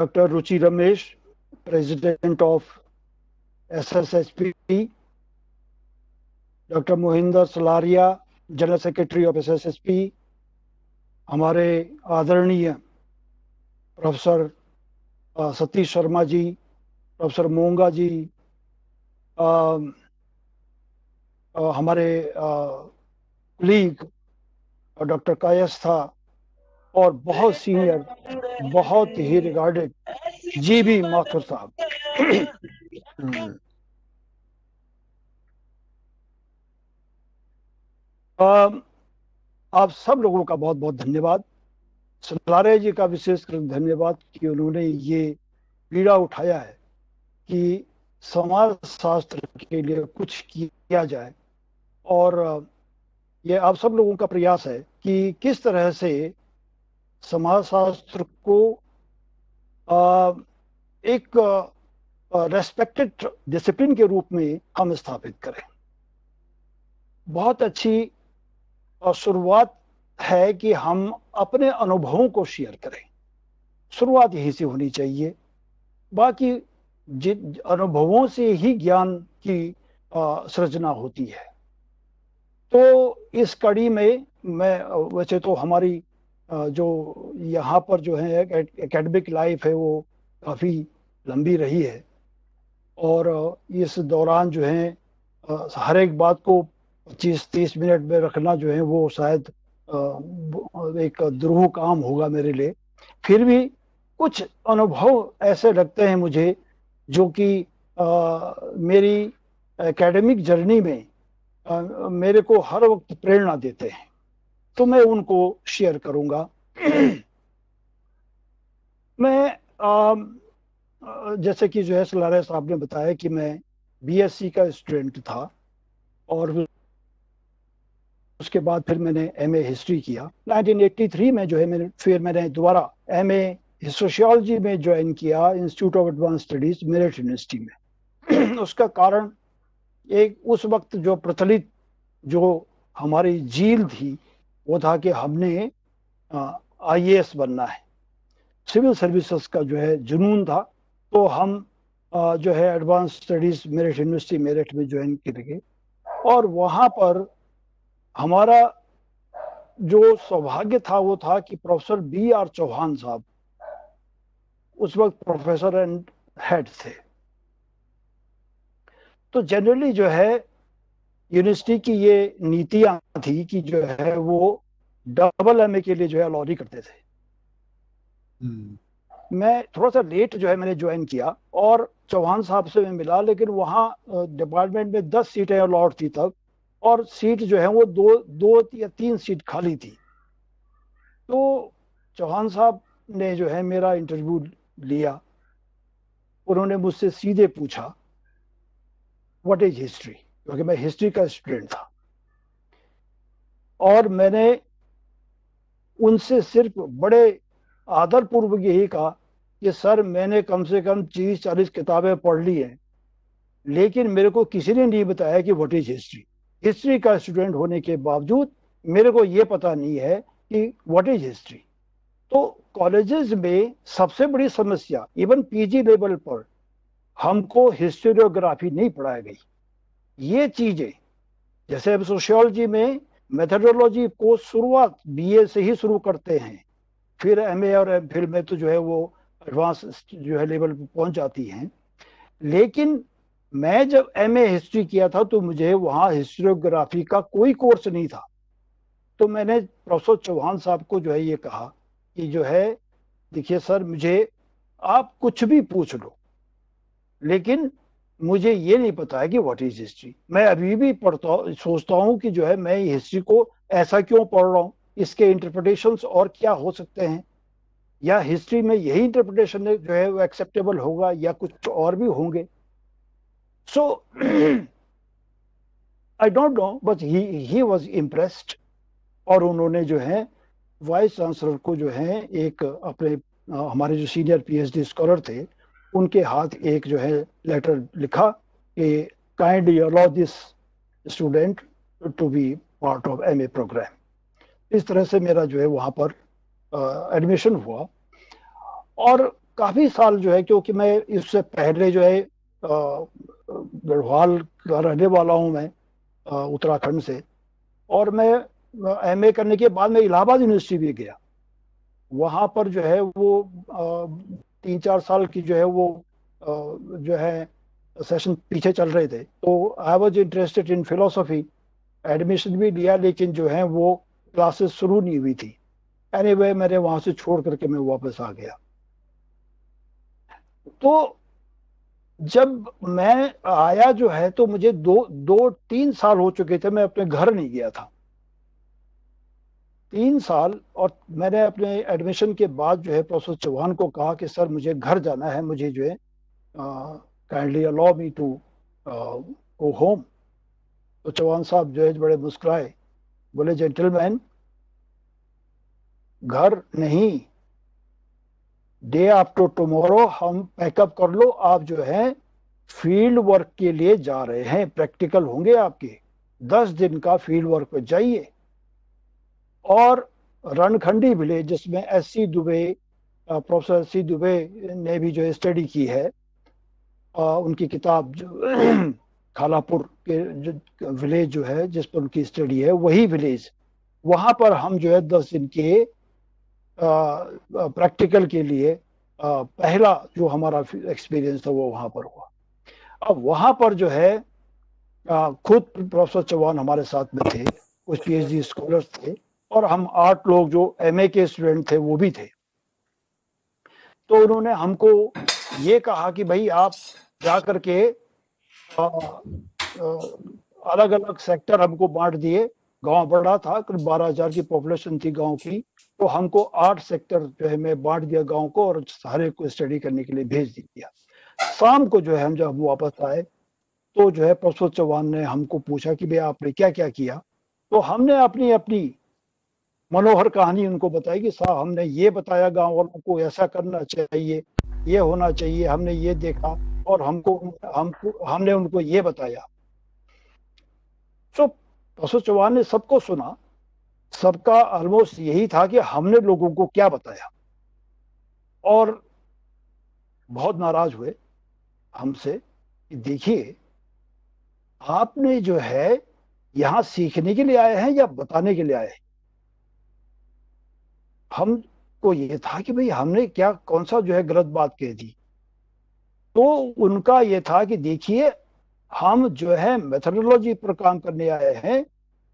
Doctor Ruchi Ramesh, president of SSSP, doctor Mohinder Salaria, general secretary of SSSP, हमारे आदरणीय professor Satish Sharma ji, professor मोंगा जी, हमारे league doctor कायस्था, और बहुत सीनियर, बहुत ही रिगार्डेड GB माथुर साहब। आप सब लोगों का बहुत बहुत धन्यवाद। सलारे जी का विशेष धन्यवाद कि उन्होंने ये पीड़ा उठाया है कि समाज शास्त्र के लिए कुछ किया जाए, और ये आप सब लोगों का प्रयास है कि किस तरह से समाज शास्त्र को एक रेस्पेक्टेड डिसिप्लिन के रूप में हम स्थापित करें। बहुत अच्छी शुरुआत है कि हम अपने अनुभवों को शेयर करें। शुरुआत यहीं से होनी चाहिए। बाकी जिन अनुभवों से ही ज्ञान की सृजना होती है। तो इस कड़ी में मैं, वैसे तो हमारी जो यहाँ पर जो है एकेडमिक लाइफ है वो काफ़ी लंबी रही है, और इस दौरान जो है हर एक बात को 25-30 मिनट में रखना जो है वो शायद एक दुरूह काम होगा मेरे लिए। फिर भी कुछ अनुभव ऐसे लगते हैं मुझे जो कि मेरी एकेडमिक जर्नी में मेरे को हर वक्त प्रेरणा देते हैं, तो मैं उनको शेयर करूंगा। मैं जैसे कि जो है सलारे साहब ने बताया कि मैं BSc का स्टूडेंट था, और उसके बाद फिर मैंने MA हिस्ट्री किया। 1983 में जो है मैंने दोबारा MA सोशियोलॉजी में ज्वाइन किया institute of advance studies Meerut university में। उसका कारण एक उस वक्त जो प्रचलित जो हमारी जील थी वो था कि हमने IAS बनना है, सिविल सर्विसेज का जो है जुनून था। तो हम जो है advance studies Meerut university Meerut में ज्वाइन करेंगे, और वहाँ पर हमारा जो सौभाग्य था वो था कि प्रोफेसर BR चौहान साहब उस वक्त प्रोफेसर एंड हेड थे। तो जनरली जो है यूनिवर्सिटी की ये नीतियां थी कि जो है वो डबल MA के लिए जो है अलाउ नहीं करते थे। मैं थोड़ा सा लेट जो है मैंने ज्वाइन किया, और चौहान साहब से मैं मिला, लेकिन वहाँ डिपार्टमेंट में 10 सीटें अलाउड थी तब, और सीट जो है वो दो या 3 सीट खाली थी। तो चौहान साहब ने जो है मेरा इंटरव्यू लिया। उन्होंने मुझसे सीधे पूछा व्हाट इज हिस्ट्री, क्योंकि मैं हिस्ट्री का स्टूडेंट था, और मैंने उनसे सिर्फ बड़े आदरपूर्वक यही कहा कि सर मैंने कम से कम 30-40 किताबें पढ़ ली हैं, लेकिन मेरे को किसी ने नहीं बताया कि व्हाट इज हिस्ट्री। हिस्ट्री का स्टूडेंट होने के बावजूद मेरे को ये पता नहीं है कि व्हाट इज हिस्ट्री। तो कॉलेजेस में सबसे बड़ी समस्या, इवन PG लेवल पर हमको हिस्टोरियोग्राफी नहीं पढ़ाई गई। ये चीजें, जैसे अब सोशियोलॉजी में मेथोडोलॉजी को शुरुआत BA से ही शुरू करते हैं, फिर MA और MPhil में तो जो है वो एडवांस जो है लेवल पर पहुंच जाती हैं। लेकिन मैं जब MA हिस्ट्री किया था तो मुझे वहां हिस्टोरियोग्राफी का कोई कोर्स नहीं था। तो मैंने प्रोफेसर चौहान साहब को जो है ये कहा कि जो है देखिए सर, मुझे आप कुछ भी पूछ लो, लेकिन मुझे ये नहीं पता है कि व्हाट इज हिस्ट्री। मैं अभी भी सोचता हूँ कि जो है मैं हिस्ट्री को ऐसा क्यों पढ़ रहा हूँ, इसके इंटरप्रिटेशंस और क्या हो सकते हैं, या हिस्ट्री में यही इंटरप्रिटेशन जो है वो एक्सेप्टेबल होगा या कुछ और भी होंगे। So I don't know, but he was impressed, और उन्होंने जो है वाइस चांसलर को जो है एक अपने हमारे जो सीनियर PhD स्कॉलर थे उनके हाथ एक जो है लेटर लिखा कि kindly allow this student to be part of MA programme. इस तरह से मेरा जो है वहाँ पर एडमिशन हुआ, और काफी साल जो है, क्योंकि मैं इससे पहले जो है गढ़वाल का रहने वाला हूँ मैं, उत्तराखंड से। और मैं एमए करने के बाद मैं इलाहाबाद यूनिवर्सिटी भी गया। वहां पर जो है वो 3-4 साल की जो है वो जो है सेशन पीछे चल रहे थे, तो I was interested in philosophy. Admission भी लिया, लेकिन जो है वो क्लासेस शुरू नहीं हुई थी। एनीवे मैंने वहां से छोड़ करके मैं वापस आ गया। तो जब मैं आया जो है, तो मुझे 2-3 साल हो चुके थे, मैं अपने घर नहीं गया था। 3 साल। और मैंने अपने एडमिशन के बाद जो है प्रोफेसर चौहान को कहा कि सर मुझे घर जाना है, मुझे जो है kindly allow me to go home. तो चौहान साहब जो है बड़े मुस्कुराए, बोले जेंटलमैन, घर नहीं, डे आफ्टर टुमारो हम पैकअप कर लो, आप जो है फील्ड वर्क के लिए जा रहे हैं, प्रैक्टिकल होंगे आपके, 10 दिन का फील्ड वर्क पे जाइए। और रणखंडी विलेज, जिसमें S C Dubey, professor C Dubey ने भी जो स्टडी की है, उनकी किताब जो खालापुर के जो विलेज जो है जिस पर उनकी स्टडी है, वही विलेज, वहां पर हम जो है 10 दिन के प्रैक्टिकल के लिए पहला जो हमारा एक्सपीरियंस था वो वहां पर हुआ। अब वहां पर जो है खुद प्रोफेसर चौहान हमारे साथ में थे, कुछ पीएचडी स्कॉलर्स थे, और हम 8 लोग जो एमए के स्टूडेंट थे वो भी थे। तो उन्होंने हमको ये कहा कि भाई आप जा करके अलग अलग सेक्टर हमको बांट दिए। गांव बड़ा था, करीब 12,000 की पॉपुलेशन थी गांव की। तो हमको 8 सेक्टर जो है मैं बांट दिया गांव को, और सारे को स्टडी करने के लिए भेज दिया। शाम को जो है हम जब वापस आए, तो जो है प्रोफेसर चौहान ने हमको पूछा कि भाई आपने क्या क्या किया। तो हमने अपनी अपनी मनोहर कहानी उनको बताई कि साहब हमने ये बताया गांव वालों को, ऐसा करना चाहिए, ये होना चाहिए, हमने ये देखा, और हमने उनको ये बताया। तो प्रोफेसर चौहान ने सबको सुना। सबका ऑलमोस्ट यही था कि हमने लोगों को क्या बताया, और बहुत नाराज हुए हमसे कि देखिए, आपने जो है यहां सीखने के लिए आए हैं या बताने के लिए आए हैं। हमको ये था कि भाई हमने क्या, कौन सा जो है गलत बात कह दी। तो उनका ये था कि देखिए, हम जो है मेथोडोलॉजी पर काम करने आए हैं,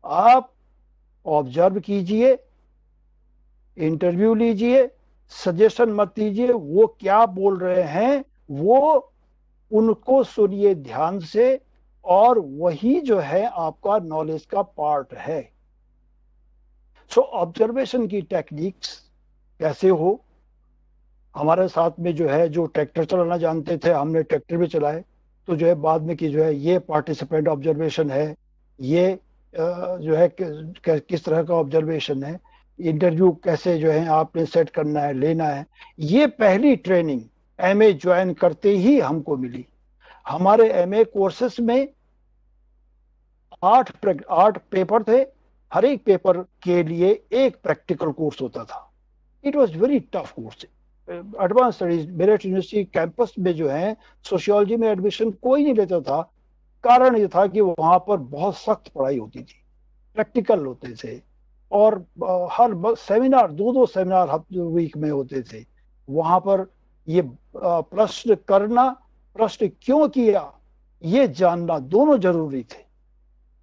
आप ऑब्जर्व कीजिए, इंटरव्यू लीजिए, सजेशन मत दीजिए, वो क्या बोल रहे हैं वो उनको सुनिए ध्यान से, और वही जो है आपका नॉलेज का पार्ट है। सो ऑब्जर्वेशन की टेक्निक्स कैसे हो। हमारे साथ में जो है जो ट्रैक्टर चलाना जानते थे, हमने ट्रैक्टर भी चलाए। तो जो है बाद में कि जो है ये पार्टिसिपेंट ऑब्जर्वेशन है, ये जो है किस तरह का ऑब्जर्वेशन है, इंटरव्यू कैसे जो है आपने सेट करना है, लेना है। ये पहली ट्रेनिंग एमए ज्वाइन करते ही हमको मिली। हमारे एमए कोर्सेस में 8 पेपर थे, हर एक पेपर के लिए एक प्रैक्टिकल कोर्स होता था। It was very tough course. Advance studies Meerut university campus में जो है सोशियोलॉजी में एडमिशन कोई नहीं लेता था। कारण ये था कि वहां पर बहुत सख्त पढ़ाई होती थी, प्रैक्टिकल होते थे, और हर सेमिनार, 2-2 सेमिनार वीक में होते थे। वहां पर ये प्रश्न करना, प्रश्न क्यों किया, ये जानना, दोनों जरूरी थे।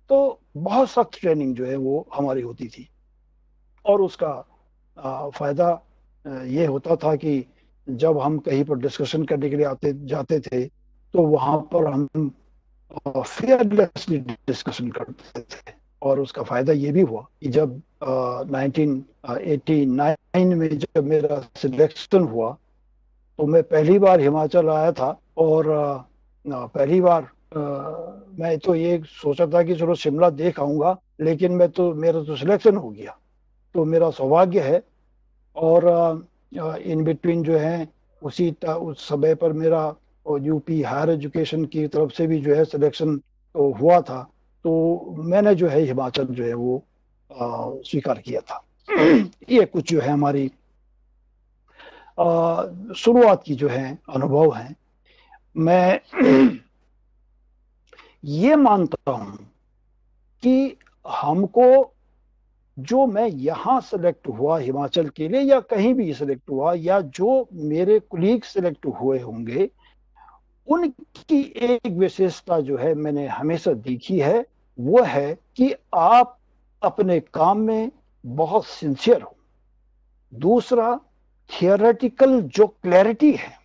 तो बहुत सख्त ट्रेनिंग जो है वो हमारी होती थी। और उसका फायदा ये होता था कि जब हम कहीं पर डिस्कशन करने के लिए आते जाते थे, तो वहां पर हम फेयरलेसली डिस्कशन करते थे। और उसका फायदा ये भी हुआ कि जब 1989 में जब मेरा सिलेक्शन हुआ, तो मैं पहली बार हिमाचल आया था। और पहली बार मैं तो ये सोचा था कि चलो शिमला देख आऊंगा, लेकिन मेरा तो सिलेक्शन हो गया, तो मेरा सौभाग्य है। और इन बिटवीन जो है उस समय पर मेरा यूपी हायर एजुकेशन की तरफ से भी जो है सिलेक्शन तो हुआ था। तो मैंने जो है हिमाचल जो है वो स्वीकार किया था। ये कुछ जो है हमारी शुरुआत की जो है अनुभव है। मैं ये मानता हूं कि हमको, जो मैं यहाँ सेलेक्ट हुआ हिमाचल के लिए या कहीं भी सेलेक्ट हुआ, या जो मेरे कुलीग सेलेक्ट हुए होंगे, उनकी एक विशेषता जो है मैंने हमेशा देखी है, वो है कि आप अपने काम में बहुत सिंसियर हो। दूसरा, थियोरेटिकल जो क्लैरिटी है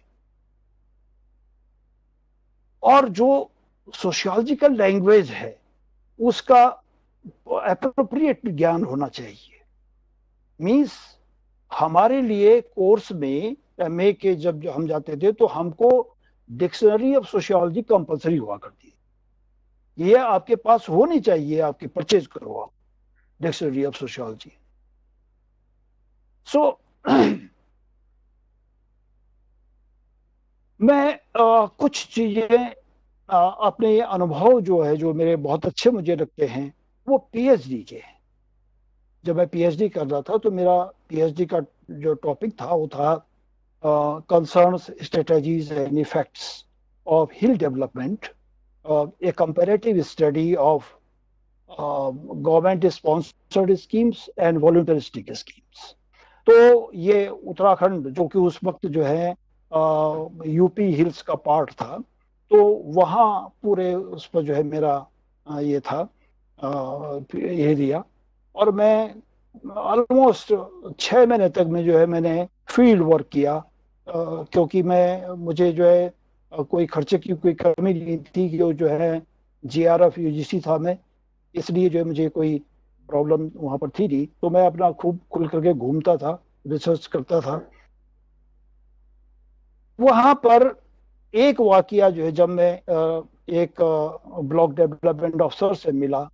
और जो सोशियोलॉजिकल लैंग्वेज है, उसका एप्रोप्रिएट ज्ञान होना चाहिए। मीन्स हमारे लिए कोर्स में एमए के जब हम जाते थे तो हमको डिक्शनरी ऑफ सोशियोलॉजी कंपलसरी हुआ करती है। ये आपके पास होनी चाहिए, आपके परचेज करो आप डिक्शनरी ऑफ सोशियोलॉजी। सो मैं कुछ चीजें अपने अनुभव जो है, जो मेरे बहुत अच्छे मुझे लगते हैं, वो पीएचडी के हैं। जब मैं पीएचडी कर रहा था तो मेरा पीएचडी का जो टॉपिक था वो था concerns, strategies and effects of hill development, a comparative study of government sponsored schemes and voluntaristic schemes. तो ये उत्तराखंड जो कि उस वक्त जो है यूपी हिल्स का पार्ट था, तो वहाँ पूरे उस पर जो है मेरा ये था एरिया। और मैं ऑलमोस्ट 6 महीने तक में जो है मैंने फील्ड वर्क किया, क्योंकि मैं मुझे जो है कोई खर्चे की कोई कमी नहीं थी, कि जो है जीआरएफ यूजीसी था मैं, इसलिए जो है मुझे कोई प्रॉब्लम वहां पर थी नहीं। तो मैं अपना खूब खुल करके घूमता था, रिसर्च करता था वहां पर। एक वाकया जो है, जब मैं एक ब्लॉक डेवलपमेंट अफसर से मिला,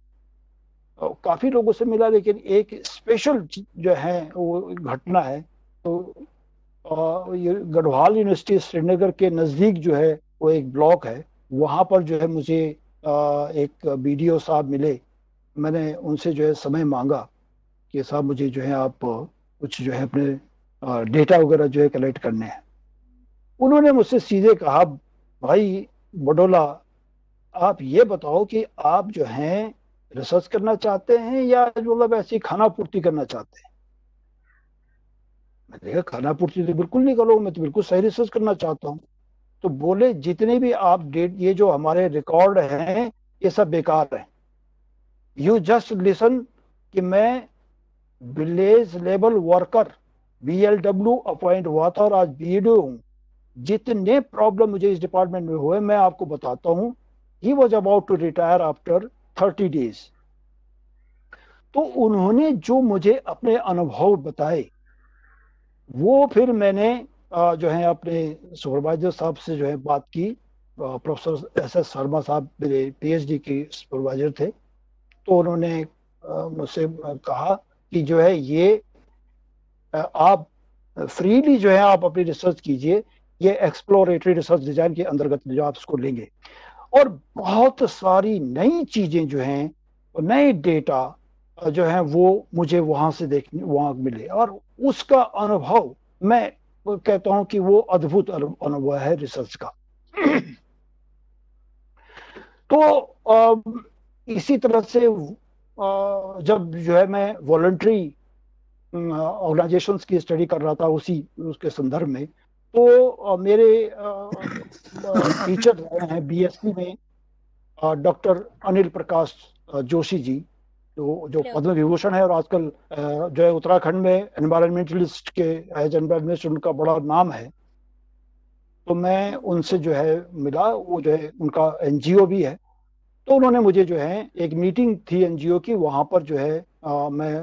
काफी लोगों से मिला, लेकिन एक स्पेशल जो है वो घटना है। तो ये गढ़वाल यूनिवर्सिटी श्रीनगर के नजदीक जो है वो एक ब्लॉक है, वहां पर जो है मुझे एक बीडीओ साहब मिले। मैंने उनसे जो है समय मांगा कि साहब मुझे जो है आप कुछ जो है अपने डेटा वगैरह जो है कलेक्ट करने हैं। उन्होंने मुझसे सीधे कहा, भाई बडोला, आप ये बताओ कि आप जो हैं रिसर्च करना चाहते हैं या मतलब ऐसी खाना पूर्ति करना चाहते हैं। मैंने कहा खाना पूर्ति तो बिल्कुल नहीं करो, मैं तो बिल्कुल सही रिसर्च करना चाहता हूँ। तो बोले, जितने भी आप डेट, ये जो हमारे रिकॉर्ड हैं, ये सब बेकार है। यू जस्ट लिसन कि मैं village level worker BLW appoint हुआ था और आज बीडीओ हूँ। जितने प्रॉब्लम मुझे इस डिपार्टमेंट में हुए मैं आपको बताता हूँ। He was about to retire after 30 days. तो उन्होंने जो मुझे अपने अनुभव बताए, वो फिर मैंने जो है अपने सुपरवाइजर साहब से जो है बात की। प्रोफेसर एस एस शर्मा साहब मेरे पीएचडी के सुपरवाइजर थे। तो उन्होंने मुझसे कहा कि जो है ये आप फ्रीली जो है आप अपनी रिसर्च कीजिए, ये एक्सप्लोरेटरी रिसर्च डिजाइन के अंतर्गत जो आप इसको लेंगे। और बहुत सारी नई चीजें जो हैं, नए डेटा जो है वो मुझे वहां से देखने वहां मिले, और उसका अनुभव मैं कहता हूं कि वो अद्भुत अनुभव है रिसर्च का। तो इसी तरह से जब जो है मैं वॉलंटरी ऑर्गेनाइजेशंस की स्टडी कर रहा था उसी उसके संदर्भ में, तो मेरे टीचर रहे हैं बीएससी में डॉक्टर अनिल प्रकाश जोशी जी, तो जो हेलो। पद्म विभूषण है, और आजकल जो है उत्तराखंड में एनवायरमेंटलिस्ट के एज एनवायरमेंटलिस्ट उनका बड़ा नाम है। तो मैं उनसे जो है मिला, वो जो है उनका एनजीओ भी है। तो उन्होंने मुझे जो है, एक मीटिंग थी एनजीओ की, वहां पर जो है मैं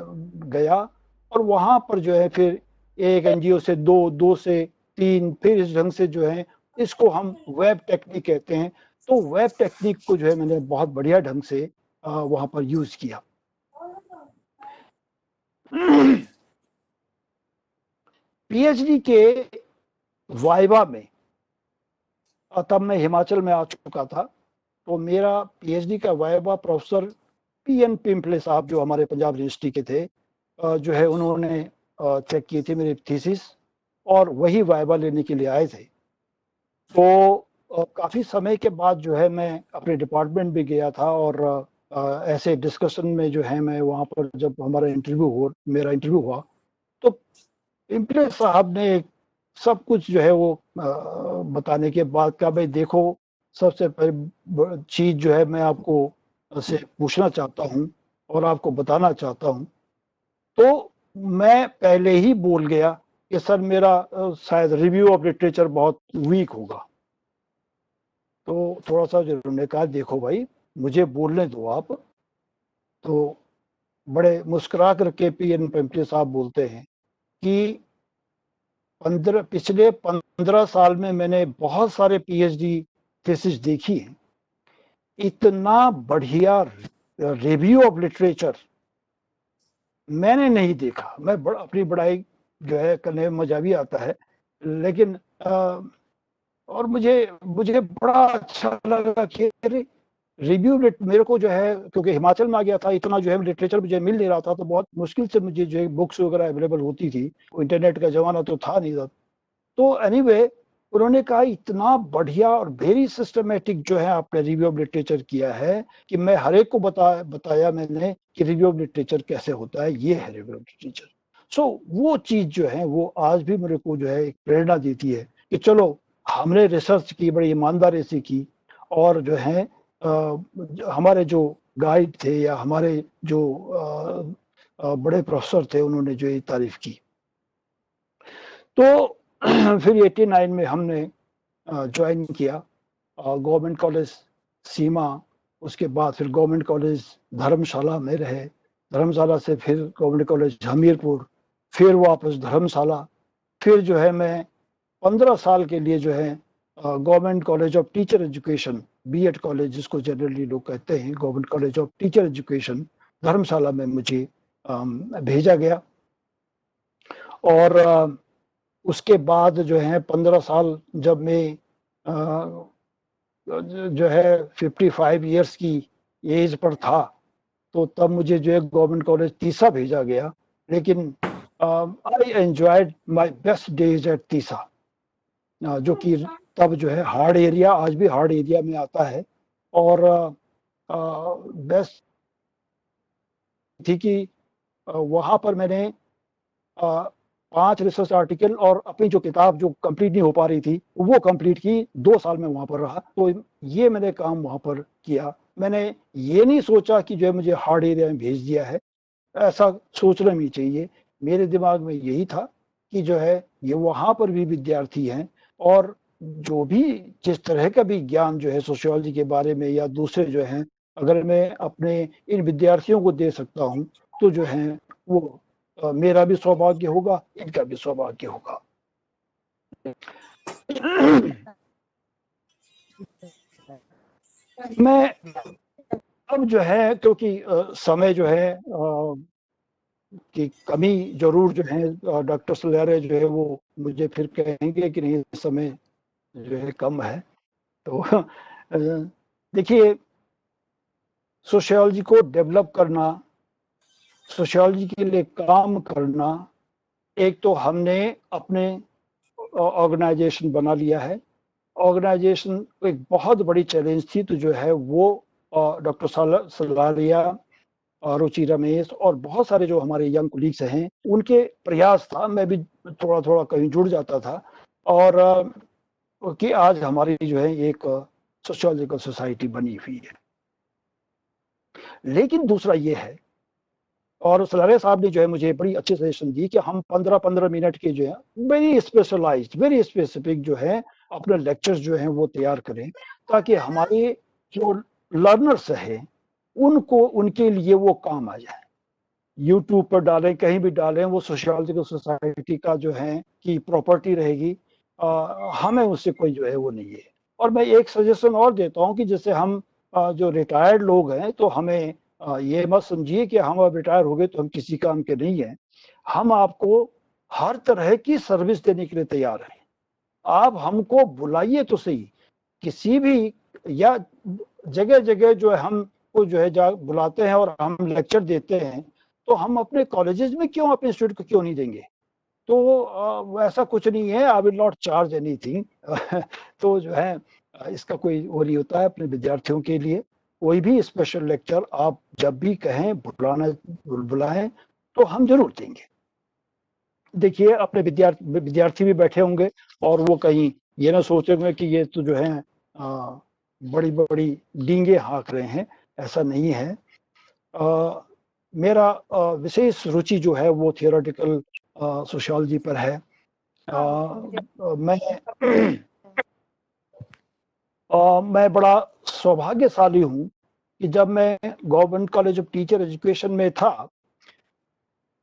गया। और वहां पर जो है फिर एक एनजीओ से दो, दो से तीन, फिर इस ढंग से जो है, इसको हम वेब टेक्निक कहते हैं। तो वेब टेक्निक को जो है मैंने बहुत बढ़िया ढंग से वहां पर यूज किया। पीएचडी के वाइवा में, तब मैं हिमाचल में आ चुका था, तो मेरा पीएचडी का वाइवा प्रोफेसर पीएन पिंपले साहब, जो हमारे पंजाब यूनिवर्सिटी के थे, जो है उन्होंने चेक की थी मेरी थीसिस। और वही वाइवा लेने के लिए आए थे। तो काफ़ी समय के बाद जो है मैं अपने डिपार्टमेंट भी गया था, और ऐसे डिस्कशन में जो है मैं वहाँ पर जब मेरा इंटरव्यू हुआ, तो इम्प्रे साहब ने सब कुछ जो है वो बताने के बाद कहा, भाई देखो, सबसे पहले चीज जो है मैं आपको से पूछना चाहता हूँ और आपको बताना चाहता हूँ। तो मैं पहले ही बोल गया कि सर मेरा शायद रिव्यू ऑफ लिटरेचर बहुत वीक होगा। तो थोड़ा सा जो उन्होंने कहा, देखो भाई मुझे बोलने दो आप। तो बड़े मुस्कुरा करके पीएन पेम्पले साहब बोलते हैं कि पिछले 15 साल में मैंने बहुत सारे पीएचडी थीसिस देखी हैं, इतना बढ़िया रिव्यू ऑफ लिटरेचर मैंने नहीं देखा। मैं अपनी बड़ाई जो है करने में मजा भी आता है, लेकिन और मुझे मुझे बड़ा अच्छा लगा कि रिव्यू मेरे को जो है, क्योंकि हिमाचल में आ गया था, इतना जो है लिटरेचर मुझे मिल नहीं रहा था, तो बहुत मुश्किल से मुझे जो है बुक्स वगैरह अवेलेबल होती थी। इंटरनेट का जमाना तो था नहीं था। तो एनीवे उन्होंने कहा, इतना बढ़िया और वेरी सिस्टमेटिक जो है आपने रिव्यू ऑफ लिटरेचर किया है कि मैं हर एक को बताया मैंने कि रिव्यू ऑफ लिटरेचर कैसे होता है, ये है रिव्यू ऑफ लिटरेचर। सो वो चीज जो है वो आज भी मेरे को जो है एक प्रेरणा देती है कि चलो, हमने रिसर्च की, बड़ी ईमानदारी से की, और जो है हमारे जो गाइड थे या हमारे जो बड़े प्रोफेसर थे, उन्होंने जो ये तारीफ की। तो फिर 89 में हमने ज्वाइन किया गवर्नमेंट कॉलेज सीमा। उसके बाद फिर गवर्नमेंट कॉलेज धर्मशाला में रहे, धर्मशाला से फिर गवर्नमेंट कॉलेज हमीरपुर, फिर वापस धर्मशाला। फिर जो है मैं 15 साल के लिए जो है government college of teacher education, BEd college जिसको जनरली लोग कहते हैं, government college of teacher education Dharamshala में मुझे भेजा गया। और उसके बाद जो है 15 साल जब मैं जो है 55 ईयर्स की एज पर था, तो तब मुझे जो है गवर्नमेंट कॉलेज तीसा भेजा गया। लेकिन I enjoyed my best days at Tisa, जो कि तब जो है हार्ड एरिया, आज भी हार्ड एरिया में आता है। और बेस्ट थी कि वहाँ पर मैंने 5 रिसर्च आर्टिकल और अपनी जो किताब जो कंप्लीट नहीं हो पा रही थी वो कंप्लीट की। 2 साल में वहां पर रहा, तो ये मैंने काम वहां पर किया। मैंने ये नहीं सोचा कि जो है मुझे हार्ड एरिया में भेज दिया है, ऐसा सोचना नहीं चाहिए। मेरे दिमाग में यही था कि जो है ये वहां पर भी विद्यार्थी हैं, और जो भी जिस तरह का भी ज्ञान जो है सोशियोलॉजी के बारे में या दूसरे जो है, अगर मैं अपने इन विद्यार्थियों को दे सकता हूँ, तो जो है वो मेरा भी सौभाग्य होगा, इनका भी सौभाग्य होगा। मैं अब जो है, क्योंकि समय जो है की कमी जरूर जो है, डॉक्टर सुलेरे जो है वो मुझे फिर कहेंगे कि नहीं समय जो है कम है। तो देखिए, सोशियोलॉजी को डेवलप करना, सोशियोलॉजी के लिए काम करना, एक तो हमने अपने ऑर्गेनाइजेशन बना लिया है। ऑर्गेनाइजेशन एक बहुत बड़ी चैलेंज थी, तो जो है वो डॉक्टर सलारिया, रुचि रमेश और बहुत सारे जो हमारे यंग कोलीग्स हैं, उनके प्रयास था। मैं भी थोड़ा थोड़ा कहीं जुड़ जाता था, और कि आज हमारी जो है एक सोशियोलॉजिकल सोसाइटी बनी हुई है। लेकिन दूसरा ये है, और सलारे साहब ने जो है मुझे बड़ी अच्छी सजेशन दी कि हम 15-15 मिनट के जो है वेरी स्पेशलाइज्ड, वेरी स्पेसिफिक जो है अपने लेक्चर्स जो हैं वो तैयार करें, ताकि हमारे जो लर्नर्स हैं उनको, उनके लिए वो काम आ जाए। यूट्यूब पर डालें, कहीं भी डालें, वो सोशियोलॉजिकल सोसाइटी का जो है कि प्रॉपर्टी रहेगी। हमें उससे कोई जो है वो नहीं है। और मैं एक सजेशन और देता हूँ कि जैसे हम जो रिटायर्ड लोग हैं, तो हमें ये मत समझिए कि हम अब रिटायर हो गए तो हम किसी काम के नहीं हैं। हम आपको हर तरह की सर्विस देने के लिए तैयार हैं। आप हमको बुलाइए तो सही, किसी भी या जगह जगह जो है हमको जो है बुलाते हैं और हम लेक्चर देते हैं, तो हम अपने कॉलेजेस में क्यों, अपने इंस्टीट्यूट को क्यों नहीं देंगे? तो वैसा कुछ नहीं है, I will not charge anything. तो जो है इसका कोई वो नहीं होता है अपने विद्यार्थियों के लिए। कोई भी स्पेशल लेक्चर आप जब भी कहें बुलाएं तो हम जरूर देंगे। देखिए अपने विद्यार्थी भी बैठे होंगे और वो कहीं ये ना सोचेंगे कि ये तो जो है बड़ी बड़ी डींगे हाँक रहे हैं, ऐसा नहीं है। मेरा विशेष रुचि जो है वो थियोरेटिकल सोशियोलॉजी पर है। मैं बड़ा सौभाग्यशाली हूँ कि जब मैं government college of teacher education में था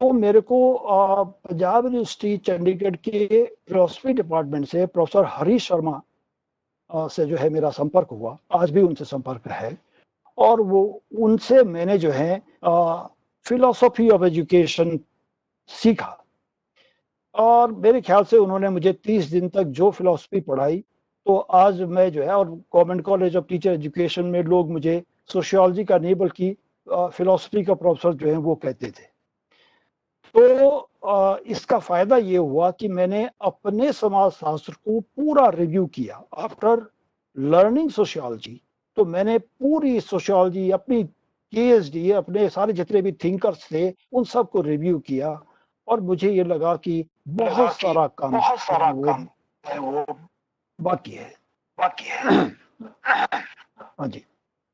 तो मेरे को पंजाब यूनिवर्सिटी चंडीगढ़ के फिलोसफी डिपार्टमेंट से प्रोफेसर हरीश शर्मा से जो है मेरा संपर्क हुआ, आज भी उनसे संपर्क है। और वो उनसे मैंने जो है फिलोसफी ऑफ एजुकेशन सीखा और मेरे ख्याल से उन्होंने मुझे 30 दिन तक जो फिलोसफी पढ़ाई, तो आज मैं जो है, और government college of teacher education में लोग मुझे सोशियोलॉजी का नहीं बल्कि फिलोसफी का प्रोफेसर जो है वो कहते थे। तो इसका फायदा ये हुआ कि मैंने अपने समाज शास्त्र को पूरा रिव्यू किया आफ्टर लर्निंग सोशियोलॉजी। तो मैंने पूरी सोशियोलॉजी, अपनी पीएचडी, अपने सारे जितने भी थिंकर्स थे उन सबको रिव्यू किया और मुझे ये लगा कि बहुत सारा काम है वो बाकी है। हाँ जी,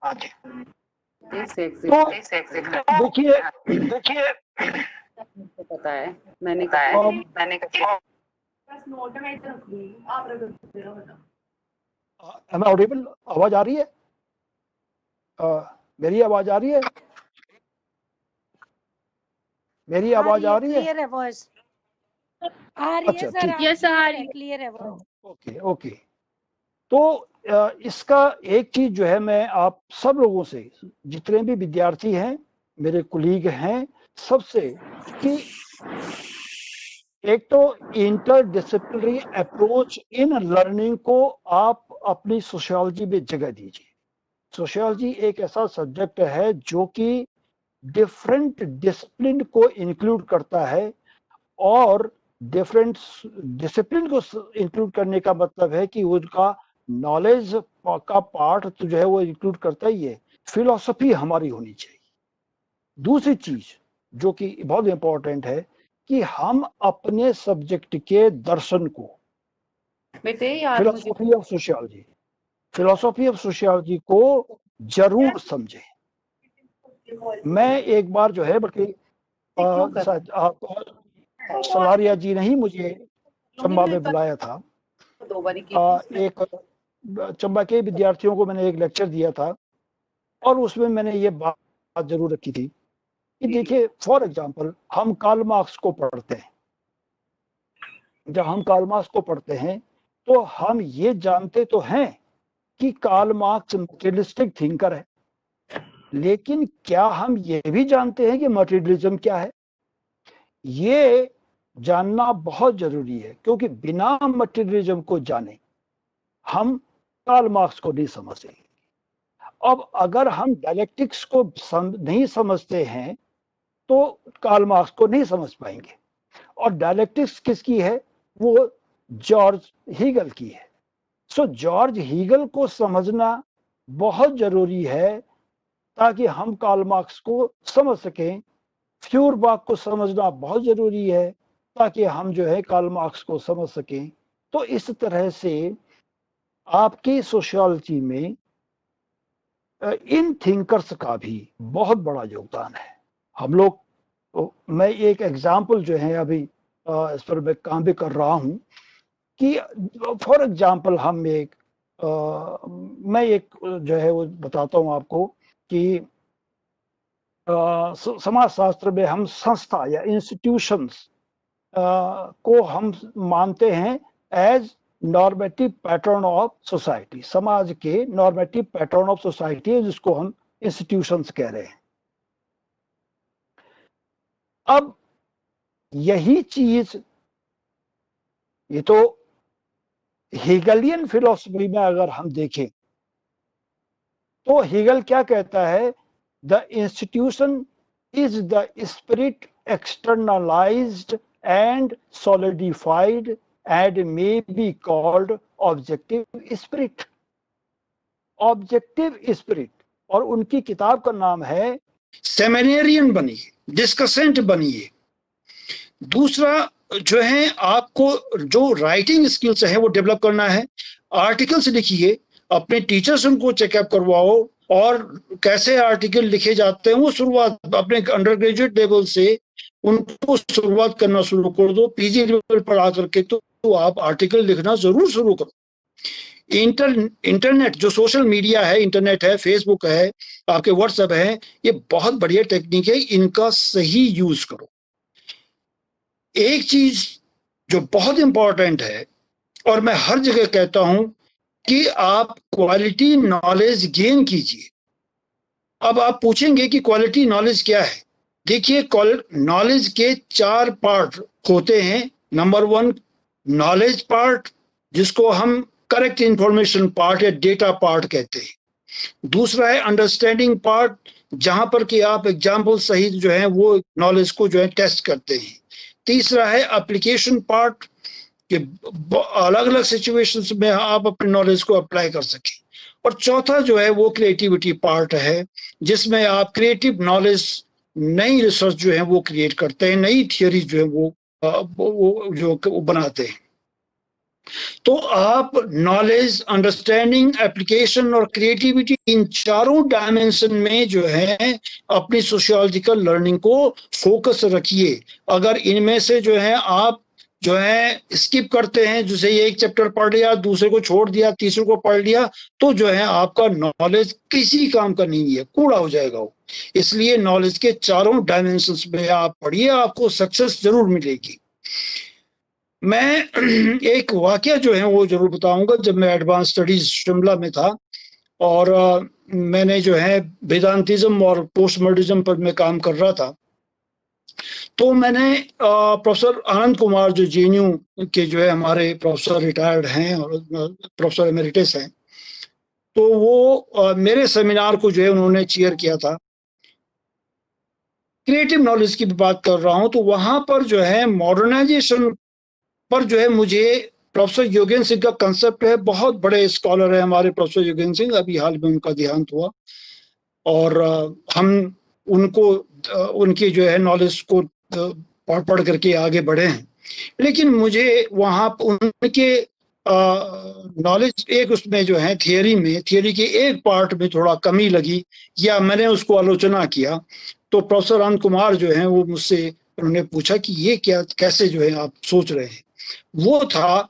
हाँ जी। तो देखिए पता है मैंने ऑडिबल आवाज आ रही है? मेरी आवाज आ रही है? मेरी आवाज आ रही है? क्लियर है वॉइस आ रही है सर। यस आ रही है, क्लियर है वॉइस। Okay okay. तो इसका एक चीज जो है मैं आप सब लोगों से, जितने भी विद्यार्थी हैं, मेरे कुलीग हैं, सबसे, कि एक तो इंटरडिसिप्लिनरी अप्रोच इन लर्निंग को आप अपनी सोशियोलॉजी में जगह दीजिए। सोशियोलॉजी एक ऐसा सब्जेक्ट है जो कि डिफरेंट डिसिप्लिन को इंक्लूड करता है, और डिफरेंट डिसिप्लिन को इंक्लूड करने का मतलब है कि उनका नॉलेज का पार्ट तो जो है वो इंक्लूड करता ही है। फिलॉसफी हमारी होनी चाहिए। दूसरी चीज जो कि बहुत इंपॉर्टेंट है कि हम अपने सब्जेक्ट के दर्शन को, फिलॉसफी ऑफ सोशियोलॉजी को जरूर समझें। मैं एक बार जो है, बल्कि सलारिया जी ने ही मुझे चंबा में बुलाया था। एक चंबा के विद्यार्थियों को मैंने एक लेक्चर दिया था और उसमें मैंने ये बात जरूर रखी थी कि देखिए, फॉर एग्जांपल हम कार्ल मार्क्स को पढ़ते हैं। जब हम कार्ल मार्क्स को पढ़ते हैं तो हम ये जानते तो हैं कि कार्ल मार्क्स मटेरियलिस्टिक थिंकर है, लेकिन क्या हम ये भी जानते हैं कि मटेरियलिज्म क्या है? ये जानना बहुत जरूरी है, क्योंकि बिना मटेरियलिज्म को जाने हम कार्ल मार्क्स को नहीं समझेंगे। अब अगर हम डायलेक्टिक्स को नहीं समझते हैं तो कार्ल मार्क्स को नहीं समझ पाएंगे। और डायलेक्टिक्स किसकी है? वो जॉर्ज हीगल की है। सो जॉर्ज हीगल को समझना बहुत जरूरी है ताकि हम कार्ल मार्क्स को समझ सकें। फ्यूरबाख को समझना बहुत जरूरी है ताकि हम जो है कार्ल मार्क्स को समझ सकें। तो इस तरह से आपकी सोशियोलॉजी में इन थिंकर्स का भी बहुत बड़ा योगदान है। हम लोग, मैं एक एग्जाम्पल जो है अभी इस पर मैं काम भी कर रहा हूं कि फॉर एग्जाम्पल हम मैं एक जो है वो बताता हूं आपको कि समाज शास्त्र में हम संस्था या इंस्टीट्यूशंस को हम मानते हैं as normative pattern of society. समाज के नॉर्मेटिव पैटर्न ऑफ सोसाइटी है जिसको हम इंस्टीट्यूशंस कह रहे हैं। अब यही चीज, ये तो हेगलियन फिलॉसफी में अगर हम देखें तो हेगल क्या कहता है? The institution is the spirit externalised and solidified and may be called objective spirit. Objective spirit. और उनकी किताब का नाम है सेमिनेरियन बनिए, डिस्कसेंट बनिए। दूसरा जो है, आपको जो राइटिंग स्किल्स है वो डेवलप करना है। आर्टिकल्स लिखिए, अपने टीचर से उनको चेकअप करवाओ, और कैसे आर्टिकल लिखे जाते हैं वो शुरुआत अपने अंडर ग्रेजुएट लेवल से उनको शुरुआत करना शुरू कर दो। पीजी लेवल पर आकर के तो आप आर्टिकल लिखना जरूर शुरू करो। इंटरनेट जो सोशल मीडिया है, इंटरनेट है, फेसबुक है, आपके व्हाट्सएप है, ये बहुत बढ़िया टेक्निक है, इनका सही यूज करो। एक चीज जो बहुत इंपॉर्टेंट है और मैं हर जगह कहता हूं कि आप क्वालिटी नॉलेज गेन कीजिए। अब आप पूछेंगे कि क्वालिटी नॉलेज क्या है। देखिए, नॉलेज के 4 पार्ट होते हैं। नंबर 1 नॉलेज पार्ट, जिसको हम करेक्ट इंफॉर्मेशन पार्ट या डेटा पार्ट कहते हैं। दूसरा है अंडरस्टैंडिंग पार्ट, जहां पर कि आप एग्जाम्पल सहित जो है वो नॉलेज को जो है टेस्ट करते हैं। तीसरा है एप्लीकेशन पार्ट, कि अलग अलग सिचुएशंस में आप अपने नॉलेज को अप्लाई कर सकें। और चौथा जो है वो क्रिएटिविटी पार्ट है, जिसमें आप क्रिएटिव नॉलेज, नई रिसर्च जो है वो क्रिएट करते हैं, नई थियोरी जो है वो बनाते हैं। तो आप नॉलेज, अंडरस्टैंडिंग, एप्लीकेशन और क्रिएटिविटी, इन चारों डायमेंशन में जो है अपनी सोशियोलॉजिकल लर्निंग को फोकस रखिए। अगर इनमें से जो है आप जो है स्किप करते हैं, जैसे एक चैप्टर पढ़ लिया, दूसरे को छोड़ दिया, तीसरे को पढ़ लिया, तो जो है आपका नॉलेज किसी काम का नहीं है, कूड़ा हो जाएगा वो। इसलिए नॉलेज के चारों डायमेंशंस में आप पढ़िए, आपको सक्सेस जरूर मिलेगी। मैं एक वाकया जो है वो जरूर बताऊंगा। जब मैं एडवांस स्टडीज शिमला में था और मैंने जो है वेदांतिज्म और पोस्ट मॉडर्निज्म पर मैं काम कर रहा था, तो मैंने प्रोफेसर आनंद कुमार, जो जेएनयू के जो है हमारे प्रोफेसर रिटायर्ड हैं और प्रोफेसर एमेरिटस हैं, तो वो मेरे सेमिनार को जो है उन्होंने चेयर किया था। क्रिएटिव नॉलेज की भी बात कर रहा हूं, तो वहां पर जो है मॉडर्नाइजेशन पर जो है मुझे प्रोफेसर योगेंद्र सिंह का कंसेप्ट है, बहुत बड़े स्कॉलर है हमारे प्रोफेसर योगेंद्र सिंह, अभी हाल में उनका देहांत हुआ, और हम उनको उनकी जो है नॉलेज को पढ़ करके आगे बढ़े हैं। लेकिन मुझे वहां उनके नॉलेज एक उसमें जो है थियरी के एक पार्ट में थोड़ा कमी लगी, या मैंने उसको आलोचना किया। तो प्रोफेसर आनंद कुमार जो है वो मुझसे उन्होंने पूछा कि ये क्या, कैसे जो है आप सोच रहे हैं। वो था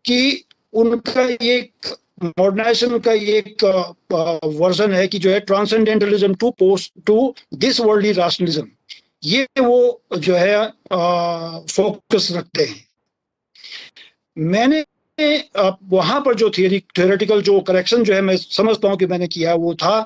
कि उनका एक मॉडर्नाइजेशन का एक वर्जन है कि जो है transcendentalism to this worldly rationalism, ये वो जो है फोकस रखते हैं। मैंने वहां पर जो थियोरेटिकल जो करेक्शन जो है मैं समझता हूं कि मैंने किया, वो था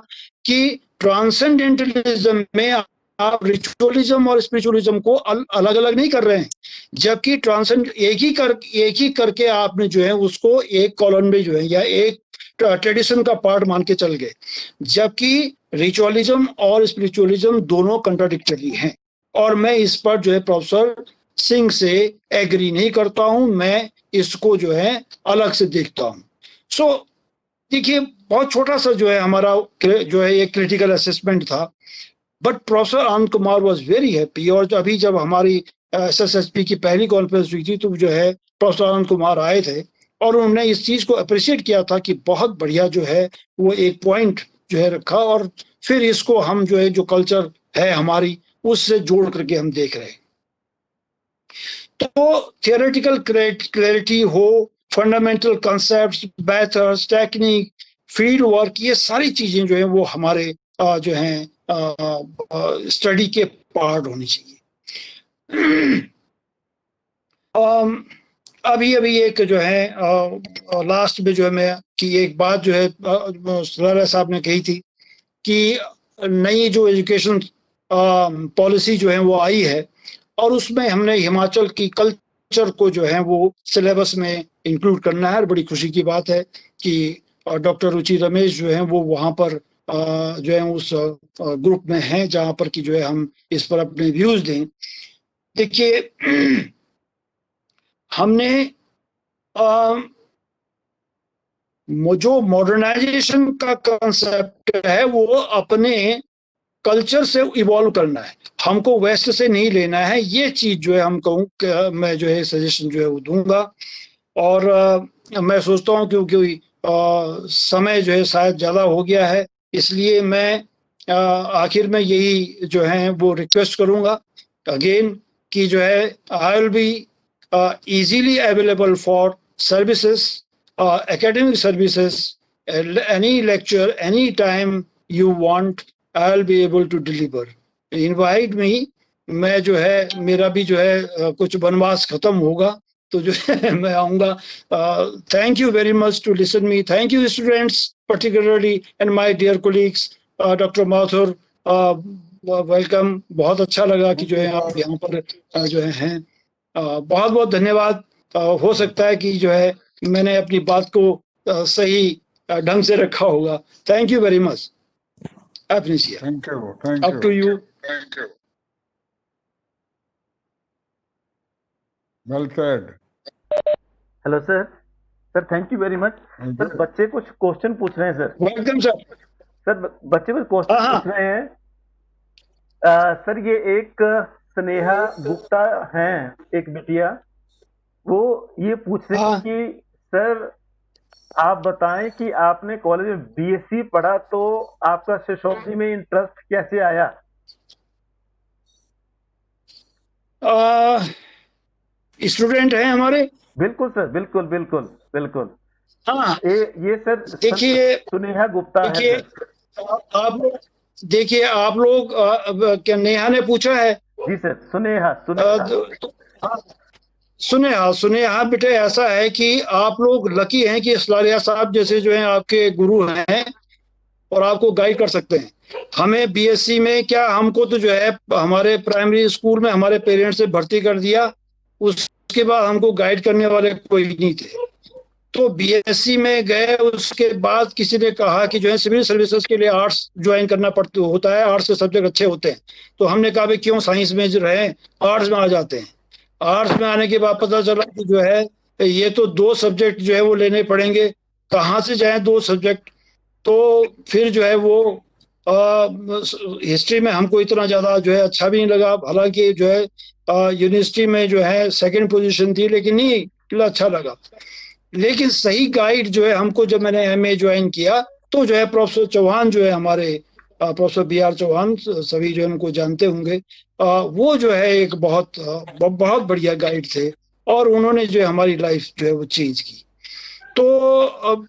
कि ट्रांसेंडेंटलिज्म में आप रिचुअलिज्म और स्पिरिचुअलिज्म को अलग अलग नहीं कर रहे हैं, जबकि ट्रांसेंड एक ही करके आपने जो है उसको एक कॉलम में जो है या एक ट्रेडिशन का पार्ट मान के चल गए, जबकि रिचुअलिज्म और स्पिरिचुअलिज्म दोनों कंट्राडिक्टरी हैं। और मैं इस पर जो है प्रोफेसर सिंह से एग्री नहीं करता हूं, मैं इसको जो है अलग से देखता हूं। सो देखिए, बहुत छोटा सा जो है हमारा जो है एक क्रिटिकल असेसमेंट था, but professor Anand Kumar was very happy. और अभी जब हमारी SSSP की पहली कॉन्फ्रेंस हुई थी, तो जो है प्रोफेसर आनंद कुमार आए थे और उन्होंने इस चीज को अप्रिशिएट किया था कि बहुत बढ़िया जो है वो एक पॉइंट जो है रखा, और फिर इसको हम जो है जो कल्चर है हमारी उससे जोड़ करके हम देख रहे हैं। तो थियोरेटिकल क्लैरिटी हो, fundamental concepts, methods, technique, field work, ये सारी चीजें जो है वो हमारे जो है स्टडी के पार्ट होनी चाहिए। अभी एक जो है लास्ट में जो है मैं कि एक बात जो है सलारा साहब ने कही थी कि नई जो एजुकेशन पॉलिसी जो है वो आई है, और उसमें हमने हिमाचल की कल्चर को जो है वो सिलेबस में इंक्लूड करना है। बड़ी खुशी की बात है कि डॉक्टर रुचि रमेश जो है वो वहाँ पर जो है उस ग्रुप में हैं, जहाँ पर कि जो है हम इस पर अपने व्यूज दें। देखिए, हमने जो मॉडर्नाइजेशन का कंसेप्ट है वो अपने कल्चर से इवॉल्व करना है, हमको वेस्ट से नहीं लेना है। ये चीज जो है हम कहूँ, मैं जो है सजेशन जो है वो दूंगा। और मैं सोचता हूँ क्योंकि समय जो है शायद ज़्यादा हो गया है, इसलिए मैं आखिर में यही जो है वो रिक्वेस्ट करूँगा अगेन कि जो है I will be easily available for services, academic services, any lecture, any time you want, I'll be able to deliver. Invite me, मैं जो है मेरा भी जो है कुछ वनवास खत्म होगा तो जो है मैं आऊँगा. Thank you very much to listen me. Thank you students particularly and my dear colleagues, Dr. Mathur, welcome. बहुत अच्छा लगा कि जो है आप यहाँ पर जो हैं. बहुत बहुत धन्यवाद. हो सकता है कि जो है मैंने अपनी बात को सही ढंग से रखा होगा. Thank you very much. Appreciate. Thank you. Up to you. Well said. Hello sir. Sir thank you very much. Sir बच्चे कुछ क्वेश्चन पूछ रहे हैं सर. Welcome sir. सर बच्चे कुछ क्वेश्चन पूछ रहे हैं. सर ये एक स्नेहा गुप्ता हैं, एक बिटिया, वो ये पूछ रही है कि सर आप बताएं कि आपने कॉलेज में बीएससी पढ़ा तो आपका सोशियोलॉजी में इंटरेस्ट कैसे आया? स्टूडेंट हैं हमारे. बिल्कुल सर, बिल्कुल बिल्कुल बिल्कुल. हाँ ये सर देखिए, स्नेहा गुप्ता है. आप देखिए, आप लोग क्या नेहा ने पूछा है? जी सर. सुनेहा बेटे, ऐसा है कि आप लोग लकी हैं कि असलारिया साहब जैसे जो हैं आपके गुरु हैं और आपको गाइड कर सकते हैं. हमें बीएससी में क्या, हमको तो जो है हमारे प्राइमरी स्कूल में हमारे पेरेंट्स से भर्ती कर दिया, उसके बाद हमको गाइड करने वाले कोई नहीं थे. तो बीएससी में गए, उसके बाद किसी ने कहा कि जो है सिविल सर्विसेज के लिए आर्ट्स ज्वाइन करना होता है, आर्ट्स के सब्जेक्ट अच्छे होते हैं. तो हमने कहा भाई क्यों साइंस में जो रहे, आर्ट्स में आ जाते हैं. आर्ट्स में आने के बाद पता चला कि जो है ये तो 2 सब्जेक्ट जो है वो लेने पड़ेंगे, कहाँ से जाएं 2 सब्जेक्ट. तो फिर जो है वो हिस्ट्री में हमको इतना ज़्यादा जो है अच्छा भी नहीं लगा. हालांकि जो है यूनिवर्सिटी में जो है 2nd पोजीशन थी, लेकिन नहीं अच्छा लगा. लेकिन सही गाइड जो है हमको, जब मैंने एमए ज्वाइन किया तो जो है प्रोफेसर चौहान जो है हमारे, प्रोफेसर BR चौहान, सभी जो उनको जानते होंगे, वो जो है एक बहुत बढ़िया गाइड थे और उन्होंने जो है हमारी लाइफ जो है वो चेंज की. तो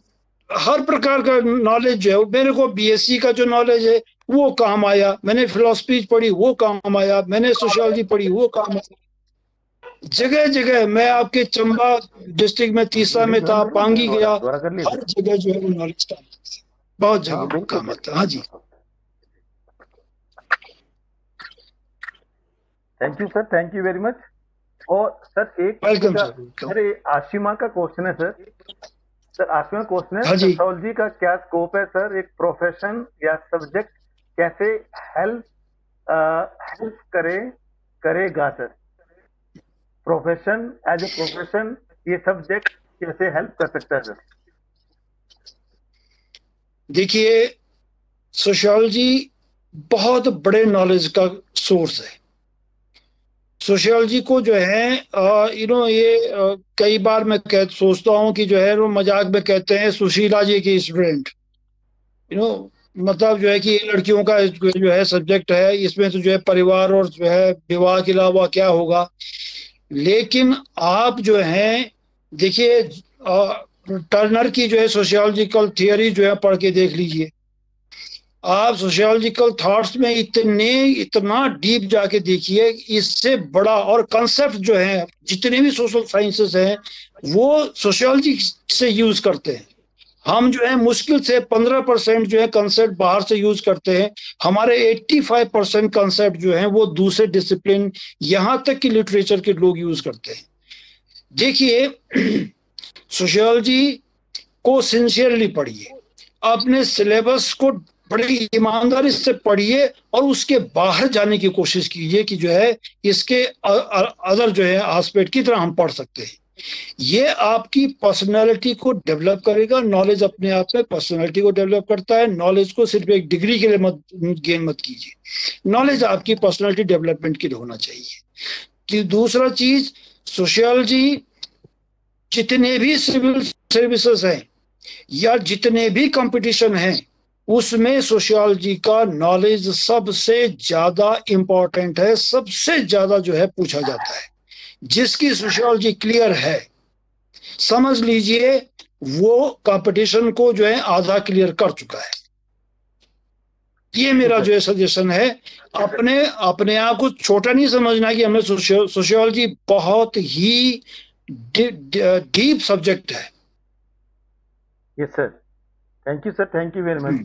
हर प्रकार का नॉलेज जो है मेरे को, बीएससी का जो नॉलेज है वो काम आया, मैंने फिलोसफी पढ़ी वो काम आया, मैंने सोशियोलॉजी पढ़ी वो काम आया. जगह जगह मैं आपके चंबा डिस्ट्रिक्ट में, तीसरा में था, पांगी गया, हर जगह जो है वो नॉलेज का बहुत जगह काम आता. हाँ जी. Thank you sir. Thank you very much. और सर एक सर आशिमा का क्वेश्चन है सर. सर आशिमा क्वेश्चन है, सोशियोलॉजी का क्या स्कोप है सर? एक प्रोफेशन या सब्जेक्ट कैसे हेल्प करेगा sir? Profession, as a profession ये सब्जेक्ट कैसे हेल्प कर सकता है सर? देखिए, सोशियोलॉजी बहुत बड़े नॉलेज का सोर्स है. सोशियोलॉजी को जो है ये कई बार मैं सोचता हूँ कि जो है वो मजाक में कहते हैं सुशीला जी की स्टूडेंट. मतलब जो है कि ये लड़कियों का जो है सब्जेक्ट है, इसमें तो जो है परिवार और जो है विवाह के अलावा क्या होगा. लेकिन आप जो हैं देखिए, टर्नर की जो है सोशियोलॉजिकल थियरी जो है पढ़ के देख लीजिए. आप सोशियोलॉजिकल थॉट्स में इतना डीप जाके देखिए, इससे बड़ा और कंसेप्ट जो है जितने भी सोशल साइंसेस हैं वो सोशियोलॉजी से यूज करते हैं. हम जो है मुश्किल से 15% जो है कंसेप्ट बाहर से यूज करते हैं. हमारे 85% कंसेप्ट जो है वो दूसरे डिसिप्लिन, यहाँ तक कि लिटरेचर के लोग यूज करते हैं. देखिए, सोशियोलॉजी को सिंसियरली पढ़िए, अपने सिलेबस को बड़ी ईमानदारी से पढ़िए और उसके बाहर जाने की कोशिश कीजिए कि जो है इसके अदर जो है एस्पेक्ट की तरह हम पढ़ सकते हैं. ये आपकी पर्सनालिटी को डेवलप करेगा। नॉलेज अपने आप में पर्सनालिटी को डेवलप करता है। नॉलेज को सिर्फ एक डिग्री के लिए मत गेन मत कीजिए, नॉलेज आपकी पर्सनालिटी डेवलपमेंट के लिए होना चाहिए। कि दूसरा चीज, सोशियोलॉजी, जितने भी सिविल सर्विसेज हैं या जितने भी कंपटीशन हैं, उसमें सोशियोलॉजी का नॉलेज सबसे ज्यादा इंपॉर्टेंट है, सबसे ज्यादा जो है पूछा जाता है। जिसकी सोशियोलॉजी क्लियर है, समझ लीजिए वो कंपटीशन को जो है आधा क्लियर कर चुका है। ये मेरा जो है सजेशन है। अपने आप को छोटा नहीं समझना कि हमें सोशियोलॉजी बहुत ही डीप सब्जेक्ट है। Yes sir, thank you sir, thank you very much.